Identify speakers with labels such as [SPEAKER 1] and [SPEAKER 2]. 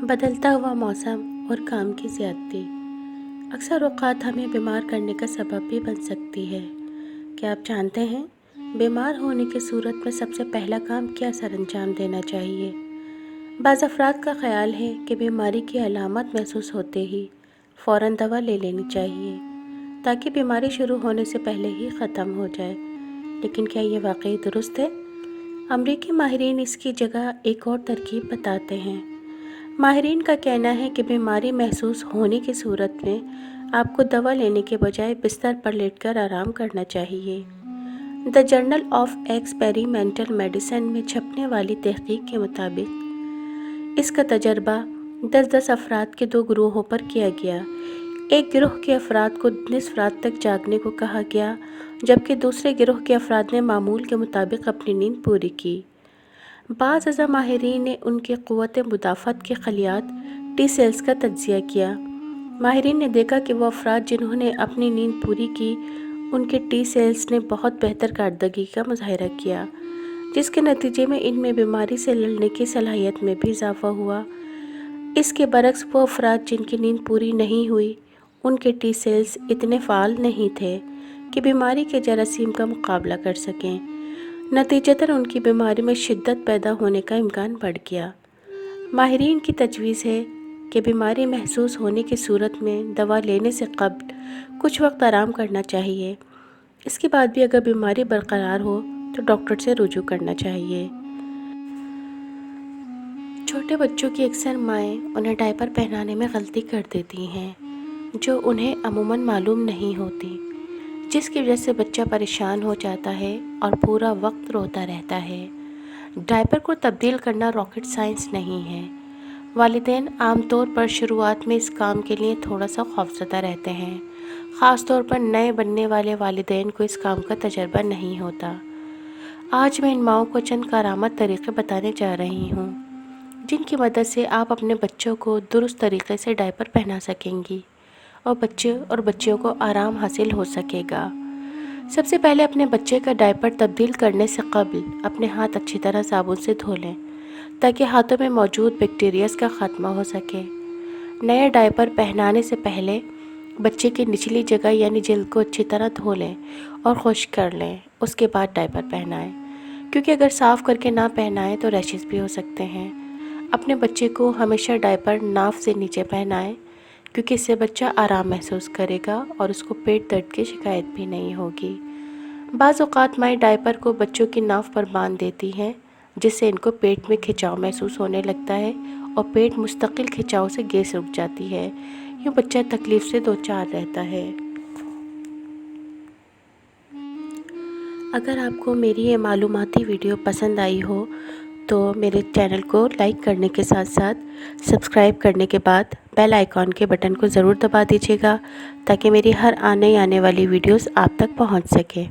[SPEAKER 1] بدلتا ہوا موسم اور کام کی زیادتی اکثر اوقات ہمیں بیمار کرنے کا سبب بھی بن سکتی ہے۔ کیا آپ جانتے ہیں بیمار ہونے کی صورت میں سب سے پہلا کام کیا سر انجام دینا چاہیے؟ بعض افراد کا خیال ہے کہ بیماری کی علامت محسوس ہوتے ہی فوراً دوا لے لینی چاہیے تاکہ بیماری شروع ہونے سے پہلے ہی ختم ہو جائے، لیکن کیا یہ واقعی درست ہے؟ امریکی ماہرین اس کی جگہ ایک اور ترکیب بتاتے ہیں۔ ماہرین کا کہنا ہے کہ بیماری محسوس ہونے کی صورت میں آپ کو دوا لینے کے بجائے بستر پر لیٹ کر آرام کرنا چاہیے۔ دی جرنل آف ایکسپیریمنٹل میڈیسن میں چھپنے والی تحقیق کے مطابق اس کا تجربہ 10 افراد کے 2 گروہوں پر کیا گیا۔ ایک گروہ کے افراد کو نصف رات تک جاگنے کو کہا گیا، جبکہ دوسرے گروہ کے افراد نے معمول کے مطابق اپنی نیند پوری کی۔ بعض ازاں ماہرین نے ان کے قوت مدافعت کے خلیات ٹی سیلز کا تجزیہ کیا۔ ماہرین نے دیکھا کہ وہ افراد جنہوں نے اپنی نیند پوری کی ان کے ٹی سیلز نے بہت بہتر کارکردگی کا مظاہرہ کیا، جس کے نتیجے میں ان میں بیماری سے لڑنے کی صلاحیت میں بھی اضافہ ہوا۔ اس کے برعکس وہ افراد جن کی نیند پوری نہیں ہوئی ان کے ٹی سیلز اتنے فعال نہیں تھے کہ بیماری کے جراثیم کا مقابلہ کر سکیں۔ نتیجتاً ان کی بیماری میں شدت پیدا ہونے کا امکان بڑھ گیا۔ ماہرین کی تجویز ہے کہ بیماری محسوس ہونے کی صورت میں دوا لینے سے قبل کچھ وقت آرام کرنا چاہیے۔ اس کے بعد بھی اگر بیماری برقرار ہو تو ڈاکٹر سے رجوع کرنا چاہیے۔ چھوٹے بچوں کی اکثر مائیں انہیں ڈائپر پہنانے میں غلطی کر دیتی ہیں جو انہیں عموماً معلوم نہیں ہوتی، جس کی وجہ سے بچہ پریشان ہو جاتا ہے اور پورا وقت روتا رہتا ہے۔ ڈائپر کو تبدیل کرنا راکٹ سائنس نہیں ہے۔ والدین عام طور پر شروعات میں اس کام کے لیے تھوڑا سا خوفزدہ رہتے ہیں، خاص طور پر نئے بننے والے والدین کو اس کام کا تجربہ نہیں ہوتا۔ آج میں ان ماؤں کو چند کارآمد طریقے بتانے جا رہی ہوں جن کی مدد سے آپ اپنے بچوں کو درست طریقے سے ڈائپر پہنا سکیں گی اور بچے اور بچیوں کو آرام حاصل ہو سکے گا۔ سب سے پہلے اپنے بچے کا ڈائپر تبدیل کرنے سے قبل اپنے ہاتھ اچھی طرح صابن سے دھو لیں تاکہ ہاتھوں میں موجود بیکٹیریاز کا خاتمہ ہو سکے۔ نئے ڈائپر پہنانے سے پہلے بچے کی نچلی جگہ یعنی جلد کو اچھی طرح دھو لیں اور خشک کر لیں، اس کے بعد ڈائپر پہنائیں، کیونکہ اگر صاف کر کے نہ پہنائیں تو ریشز بھی ہو سکتے ہیں۔ اپنے بچے کو ہمیشہ ڈائپر ناف سے نیچے پہنائیں، کیونکہ اس سے بچہ آرام محسوس کرے گا اور اس کو پیٹ درد کی شکایت بھی نہیں ہوگی۔ بعض اوقات مائیں ڈائپر کو بچوں کی ناف پر باندھ دیتی ہیں، جس سے ان کو پیٹ میں کھچاؤ محسوس ہونے لگتا ہے اور پیٹ مستقل کھچاؤ سے گیس رک جاتی ہے۔ یوں بچہ تکلیف سے دوچار رہتا ہے۔ اگر آپ کو میری یہ معلوماتی ویڈیو پسند آئی ہو تو میرے چینل کو لائک کرنے کے ساتھ ساتھ سبسکرائب کرنے کے بعد بیل آئیکن کے بٹن کو ضرور دبا دیجیے گا تاکہ میری ہر آنے والی ویڈیوز آپ تک پہنچ سکے۔